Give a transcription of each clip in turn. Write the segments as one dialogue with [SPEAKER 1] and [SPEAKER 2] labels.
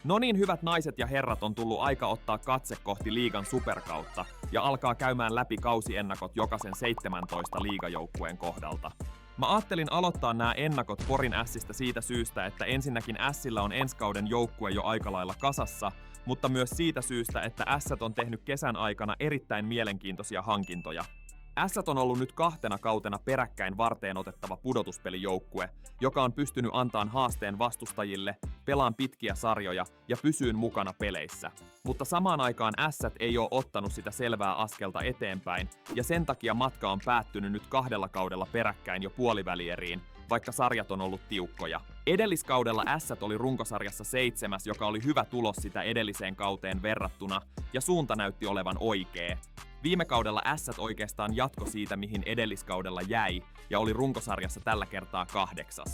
[SPEAKER 1] No niin, hyvät naiset ja herrat, on tullut aika ottaa katse kohti liigan superkautta ja alkaa käymään läpi kausiennakot jokaisen 17 liigajoukkueen kohdalta. Mä ajattelin aloittaa nämä ennakot Porin Ässistä siitä syystä, että ensinnäkin Ässillä on ensi kauden joukkue jo aika lailla kasassa, mutta myös siitä syystä, että Ässät on tehnyt kesän aikana erittäin mielenkiintoisia hankintoja. Ässät on ollut nyt 2 kautena peräkkäin varteen otettava pudotuspelijoukkue, joka on pystynyt antamaan haasteen vastustajille, pelaan pitkiä sarjoja ja pysyyn mukana peleissä. Mutta samaan aikaan Ässät ei ole ottanut sitä selvää askelta eteenpäin, ja sen takia matka on päättynyt nyt 2 kaudella peräkkäin jo puolivälieriin, vaikka sarjat on ollut tiukkoja. Edelliskaudella Ässät oli runkosarjassa 7, joka oli hyvä tulos sitä edelliseen kauteen verrattuna, ja suunta näytti olevan oikea. Viime kaudella Ässät oikeastaan jatko siitä, mihin edelliskaudella jäi, ja oli runkosarjassa tällä kertaa 8.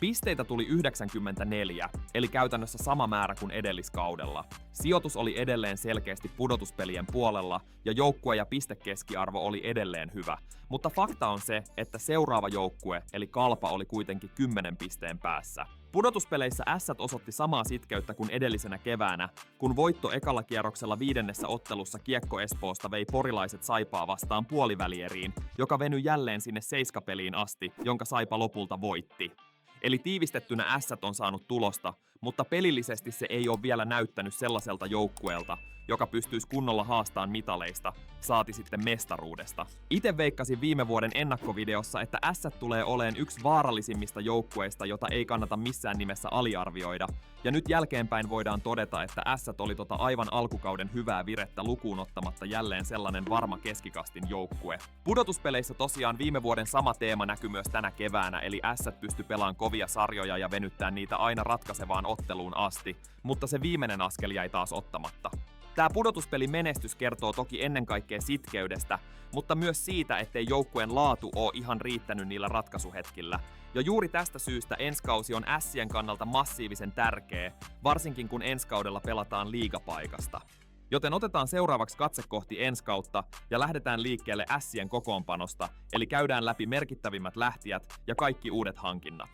[SPEAKER 1] Pisteitä tuli 94, eli käytännössä sama määrä kuin edelliskaudella. Sijoitus oli edelleen selkeästi pudotuspelien puolella, ja joukkue- ja pistekeskiarvo oli edelleen hyvä. Mutta fakta on se, että seuraava joukkue, eli Kalpa, oli kuitenkin 10 pisteen päässä. Pudotuspeleissä Ässät osoitti samaa sitkeyttä kuin edellisenä keväänä, kun voitto ekalla kierroksella 5. ottelussa Kiekko Espoosta vei porilaiset Saipaa vastaan puolivälieriin, joka venyi jälleen sinne 7-peliin asti, jonka Saipa lopulta voitti. Eli tiivistettynä Ässät on saanut tulosta, mutta pelillisesti se ei ole vielä näyttänyt sellaiselta joukkueelta, joka pystyisi kunnolla haastaan mitaleista, saati sitten mestaruudesta. Itse veikkasin viime vuoden ennakkovideossa, että Ässät tulee oleen yksi vaarallisimmista joukkueista, jota ei kannata missään nimessä aliarvioida, ja nyt jälkeenpäin voidaan todeta, että Ässät oli aivan alkukauden hyvää virettä lukuun ottamatta jälleen sellainen varma keskikastin joukkue. Pudotuspeleissä tosiaan viime vuoden sama teema näkyy myös tänä keväänä, eli Ässät pystyi pelaamaan kovia sarjoja ja venyttää niitä aina ratkaisevaan otteluun asti, mutta se viimeinen askel jäi taas ottamatta. Tämä pudotuspelin menestys kertoo toki ennen kaikkea sitkeydestä, mutta myös siitä, ettei joukkueen laatu ole ihan riittänyt niillä ratkaisuhetkillä. Ja juuri tästä syystä ensi kausi on Ässien kannalta massiivisen tärkeä, varsinkin kun ensi kaudella pelataan liigapaikasta. Joten otetaan seuraavaksi katse kohti ensi kautta ja lähdetään liikkeelle Ässien kokoonpanosta, eli käydään läpi merkittävimmät lähtijät ja kaikki uudet hankinnat.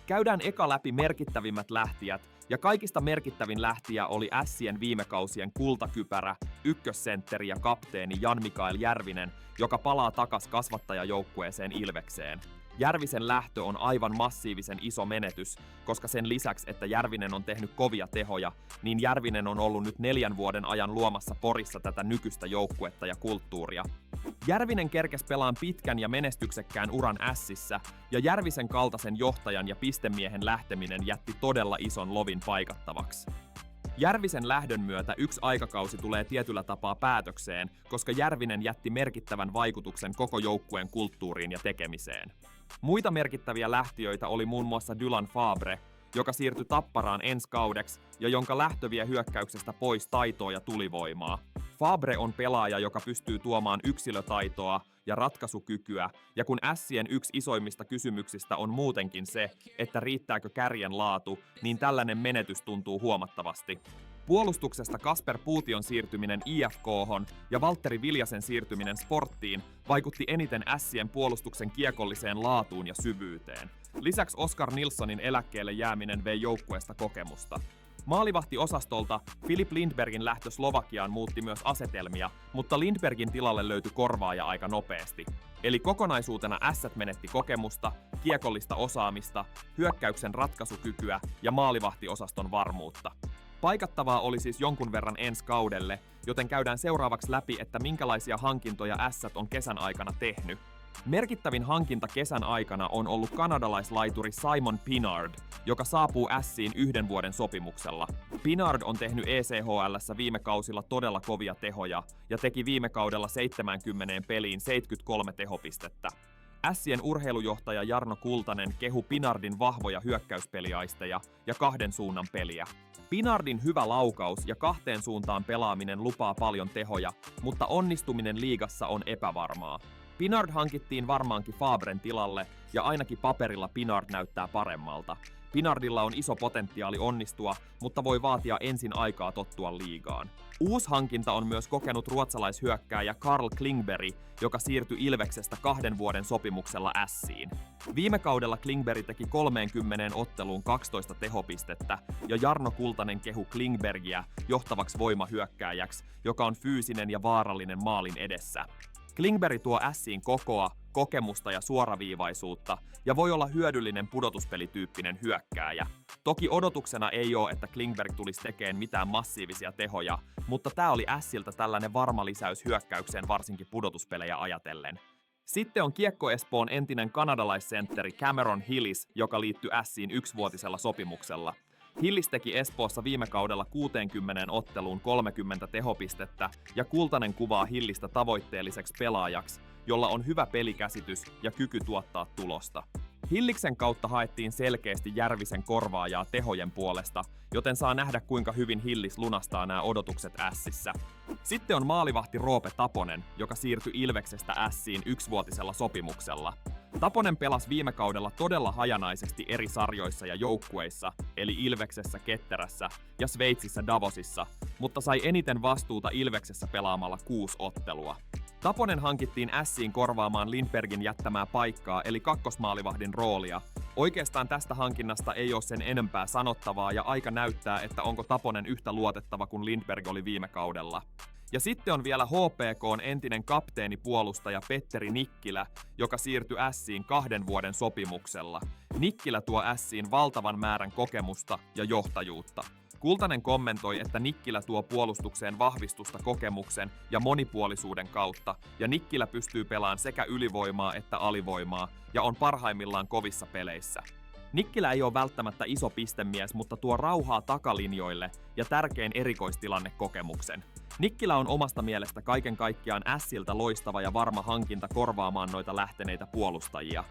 [SPEAKER 1] Käydään eka läpi merkittävimmät lähtijät, ja kaikista merkittävin lähtijä oli Ässien viime kausien kultakypärä, ykkössentteri ja kapteeni Jan-Mikael Järvinen, joka palaa takas kasvattajajoukkueeseen Ilvekseen. Järvisen lähtö on aivan massiivisen iso menetys, koska sen lisäksi, että Järvinen on tehnyt kovia tehoja, niin Järvinen on ollut nyt 4 vuoden ajan luomassa Porissa tätä nykyistä joukkuetta ja kulttuuria. Järvinen kerkesi pelaan pitkän ja menestyksekkään uran Ässissä, ja Järvisen kaltaisen johtajan ja pistemiehen lähteminen jätti todella ison lovin paikattavaksi. Järvisen lähdön myötä yksi aikakausi tulee tietyllä tapaa päätökseen, koska Järvinen jätti merkittävän vaikutuksen koko joukkueen kulttuuriin ja tekemiseen. Muita merkittäviä lähtiöitä oli muun muassa Dylan Fabre, joka siirtyi Tapparaan ensi kaudeksi ja jonka lähtö vie hyökkäyksestä pois taitoa ja tulivoimaa. Fabre on pelaaja, joka pystyy tuomaan yksilötaitoa ja ratkaisukykyä, ja kun Ässien yksi isoimmista kysymyksistä on muutenkin se, että riittääkö kärjen laatu, niin tällainen menetys tuntuu huomattavasti. Puolustuksesta Kasper Puution siirtyminen IFK:hon ja Valtteri Viljasen siirtyminen Sporttiin vaikutti eniten Ässien puolustuksen kiekolliseen laatuun ja syvyyteen. Lisäksi Oskar Nilssonin eläkkeelle jääminen vei joukkueesta kokemusta. Maalivahtiosastolta Filip Lindbergin lähtö Slovakiaan muutti myös asetelmia, mutta Lindbergin tilalle löytyi korvaaja aika nopeasti. Eli kokonaisuutena Ässät menetti kokemusta, kiekollista osaamista, hyökkäyksen ratkaisukykyä ja maalivahtiosaston varmuutta. Paikattavaa oli siis jonkun verran ensi kaudelle, joten käydään seuraavaksi läpi, että minkälaisia hankintoja Ässät on kesän aikana tehnyt. Merkittävin hankinta kesän aikana on ollut kanadalaislaituri Simon Pinard, joka saapuu Ässiin 1 vuoden sopimuksella. Pinard on tehnyt ECHL:ssä viime kausilla todella kovia tehoja ja teki viime kaudella 70 peliin 73 tehopistettä. Ässien urheilujohtaja Jarno Kultanen kehu Pinardin vahvoja hyökkäyspeliaisteja ja 2 suunnan peliä. Pinardin hyvä laukaus ja 2 suuntaan pelaaminen lupaa paljon tehoja, mutta onnistuminen liigassa on epävarmaa. Pinard hankittiin varmaankin Fabren tilalle, ja ainakin paperilla Pinard näyttää paremmalta. Pinardilla on iso potentiaali onnistua, mutta voi vaatia ensin aikaa tottua liigaan. Uusi hankinta on myös kokenut ruotsalaishyökkääjä Carl Klingberg, joka siirtyi Ilveksestä 2 vuoden sopimuksella Ässiin. Viime kaudella Klingberg teki 30 otteluun 12 tehopistettä, ja Jarno Kultanen kehu Klingbergiä johtavaksi voimahyökkääjäksi, joka on fyysinen ja vaarallinen maalin edessä. Klingberg tuo Ässiin kokoa, kokemusta ja suoraviivaisuutta ja voi olla hyödyllinen pudotuspelityyppinen hyökkääjä. Toki odotuksena ei ole, että Klingberg tulisi tekemään mitään massiivisia tehoja, mutta tämä oli Ässiltä tällainen varma lisäys hyökkäykseen varsinkin pudotuspelejä ajatellen. Sitten on Kiekko Espoon entinen kanadalaissentteri Cameron Hillis, joka liittyi Ässiin 1-vuotisella sopimuksella. Hillis teki Espoossa viime kaudella 60 otteluun 30 tehopistettä, ja Kultanen kuvaa Hillistä tavoitteelliseksi pelaajaksi, jolla on hyvä pelikäsitys ja kyky tuottaa tulosta. Hilliksen kautta haettiin selkeästi Järvisen korvaajaa tehojen puolesta, joten saa nähdä kuinka hyvin Hillis lunastaa nämä odotukset Ässissä. Sitten on maalivahti Roope Taponen, joka siirtyi Ilveksestä Ässiin 1-vuotisella sopimuksella. Taponen pelasi viime kaudella todella hajanaisesti eri sarjoissa ja joukkueissa, eli Ilveksessä, Ketterässä ja Sveitsissä Davosissa, mutta sai eniten vastuuta Ilveksessä pelaamalla 6 ottelua. Taponen hankittiin Ässiin korvaamaan Lindbergin jättämää paikkaa, eli kakkosmaalivahdin roolia. Oikeastaan tästä hankinnasta ei ole sen enempää sanottavaa, ja aika näyttää, että onko Taponen yhtä luotettava kuin Lindberg oli viime kaudella. Ja sitten on vielä HPK:n entinen kapteenipuolustaja Petteri Nikkilä, joka siirtyi Ässiin 2 vuoden sopimuksella. Nikkilä tuo Ässiin valtavan määrän kokemusta ja johtajuutta. Kultanen kommentoi, että Nikkilä tuo puolustukseen vahvistusta kokemuksen ja monipuolisuuden kautta, ja Nikkilä pystyy pelaamaan sekä ylivoimaa että alivoimaa, ja on parhaimmillaan kovissa peleissä. Nikkilä ei ole välttämättä iso pistemies, mutta tuo rauhaa takalinjoille ja tärkein erikoistilannekokemuksen. Nikkilä on omasta mielestä kaiken kaikkiaan Ässiltä loistava ja varma hankinta korvaamaan noita lähteneitä puolustajia.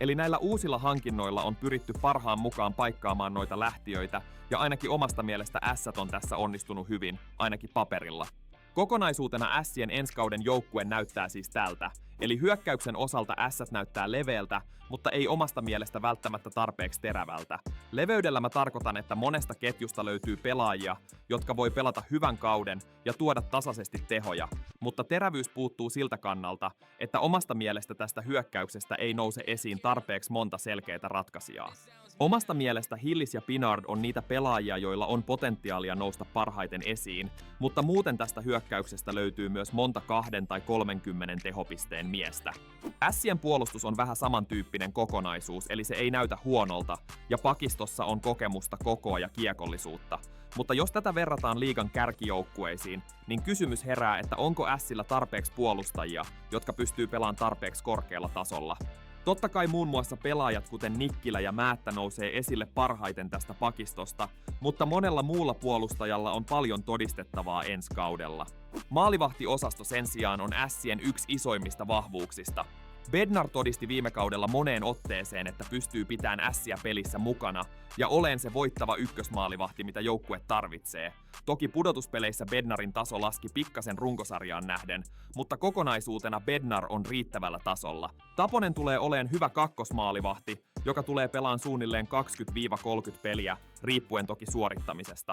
[SPEAKER 1] Eli näillä uusilla hankinnoilla on pyritty parhaan mukaan paikkaamaan noita lähtiöitä, ja ainakin omasta mielestä Ässät on tässä onnistunut hyvin, ainakin paperilla. Kokonaisuutena Ässien ensi kauden joukkue näyttää siis tältä, eli hyökkäyksen osalta Ässät näyttää leveältä, mutta ei omasta mielestä välttämättä tarpeeksi terävältä. Leveydellä mä tarkoitan, että monesta ketjusta löytyy pelaajia, jotka voi pelata hyvän kauden ja tuoda tasaisesti tehoja, mutta terävyys puuttuu siltä kannalta, että omasta mielestä tästä hyökkäyksestä ei nouse esiin tarpeeksi monta selkeää ratkaisijaa. Omasta mielestä Hillis ja Pinard on niitä pelaajia, joilla on potentiaalia nousta parhaiten esiin, mutta muuten tästä hyökkäyksestä löytyy myös monta 2 tai 30 tehopisteen miestä. Ässien puolustus on vähän samantyyppinen kokonaisuus, eli se ei näytä huonolta, ja pakistossa on kokemusta, kokoa ja kiekollisuutta. Mutta jos tätä verrataan liigan kärkijoukkueisiin, niin kysymys herää, että onko Ässillä tarpeeksi puolustajia, jotka pystyy pelaamaan tarpeeksi korkealla tasolla. Totta kai muun muassa pelaajat kuten Nikkilä ja Määttä nousee esille parhaiten tästä pakistosta, mutta monella muulla puolustajalla on paljon todistettavaa ensi kaudella. Maalivahtiosasto sen sijaan on Ässien yksi isoimmista vahvuuksista. Bednar todisti viime kaudella moneen otteeseen, että pystyy pitämään Ässiä pelissä mukana ja oleen se voittava ykkösmaalivahti, mitä joukkue tarvitsee. Toki pudotuspeleissä Bednarin taso laski pikkasen runkosarjaan nähden, mutta kokonaisuutena Bednar on riittävällä tasolla. Taponen tulee oleen hyvä kakkosmaalivahti, joka tulee pelaan suunnilleen 20-30 peliä, riippuen toki suorittamisesta.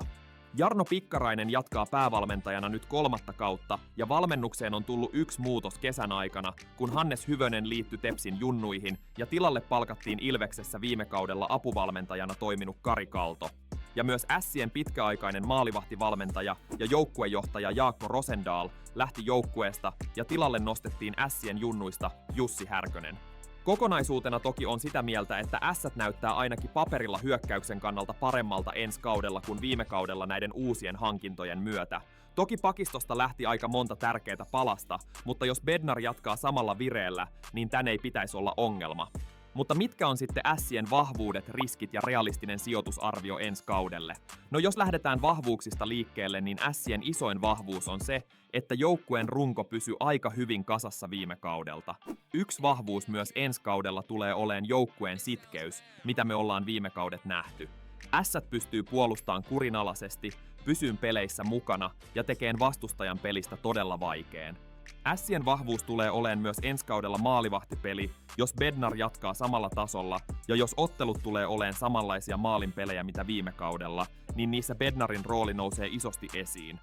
[SPEAKER 1] Jarno Pikkarainen jatkaa päävalmentajana nyt 3. kautta, ja valmennukseen on tullut yksi muutos kesän aikana, kun Hannes Hyvönen liittyi Tepsin junnuihin ja tilalle palkattiin Ilveksessä viime kaudella apuvalmentajana toiminut Kari Kalto. Ja myös Ässien pitkäaikainen maalivahtivalmentaja ja joukkuejohtaja Jaakko Rosendahl lähti joukkueesta ja tilalle nostettiin Ässien junnuista Jussi Härkönen. Kokonaisuutena toki on sitä mieltä, että Ässät näyttää ainakin paperilla hyökkäyksen kannalta paremmalta ensi kaudella kuin viime kaudella näiden uusien hankintojen myötä. Toki pakistosta lähti aika monta tärkeää palasta, mutta jos Bednar jatkaa samalla vireellä, niin tän ei pitäisi olla ongelma. Mutta mitkä on sitten Ässien vahvuudet, riskit ja realistinen sijoitusarvio ensi kaudelle? No jos lähdetään vahvuuksista liikkeelle, niin Ässien isoin vahvuus on se, että joukkueen runko pysyy aika hyvin kasassa viime kaudelta. Yksi vahvuus myös ensi kaudella tulee oleen joukkueen sitkeys, mitä me ollaan viime kaudet nähty. Ässät pystyy puolustamaan kurinalaisesti, pysyyn peleissä mukana ja tekeen vastustajan pelistä todella vaikean. Ässien vahvuus tulee oleen myös ensi kaudella maalivahtipeli, jos Bednar jatkaa samalla tasolla, ja jos ottelut tulee oleen samanlaisia maalinpelejä mitä viime kaudella, niin niissä Bednarin rooli nousee isosti esiin.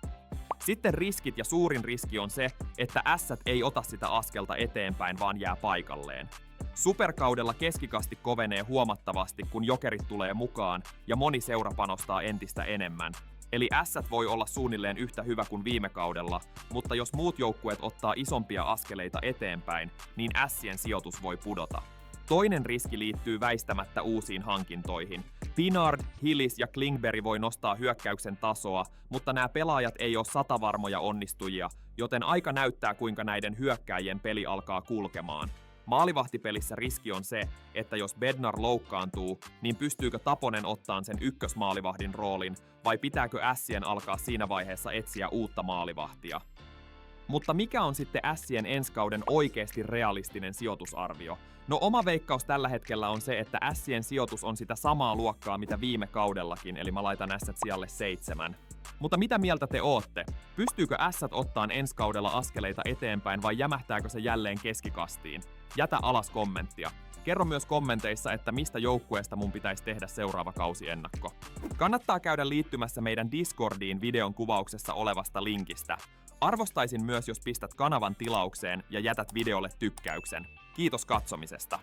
[SPEAKER 1] Sitten riskit, ja suurin riski on se, että Ässät ei ota sitä askelta eteenpäin, vaan jää paikalleen. Superkaudella keskikasti kovenee huomattavasti, kun Jokerit tulee mukaan, ja moni seura panostaa entistä enemmän. Eli Ässät voi olla suunnilleen yhtä hyvä kuin viime kaudella, mutta jos muut joukkueet ottaa isompia askeleita eteenpäin, niin Ässien sijoitus voi pudota. Toinen riski liittyy väistämättä uusiin hankintoihin. Pinard, Hillis ja Klingberg voi nostaa hyökkäyksen tasoa, mutta nämä pelaajat ei ole satavarmoja onnistujia, joten aika näyttää kuinka näiden hyökkääjien peli alkaa kulkemaan. Maalivahtipelissä riski on se, että jos Bednar loukkaantuu, niin pystyykö Taponen ottaan sen ykkösmaalivahdin roolin, vai pitääkö Ässien alkaa siinä vaiheessa etsiä uutta maalivahtia? Mutta mikä on sitten Ässien ensi kauden oikeasti realistinen sijoitusarvio? No oma veikkaus tällä hetkellä on se, että Ässien sijoitus on sitä samaa luokkaa mitä viime kaudellakin, eli mä laitan Ässät sijalle 7. Mutta mitä mieltä te ootte? Pystyykö Ässät ottaan ensi kaudella askeleita eteenpäin vai jämähtääkö se jälleen keskikastiin? Jätä alas kommenttia. Kerro myös kommenteissa, että mistä joukkueesta mun pitäisi tehdä seuraava kausiennakko. Kannattaa käydä liittymässä meidän Discordiin videon kuvauksessa olevasta linkistä. Arvostaisin myös, jos pistät kanavan tilaukseen ja jätät videolle tykkäyksen. Kiitos katsomisesta.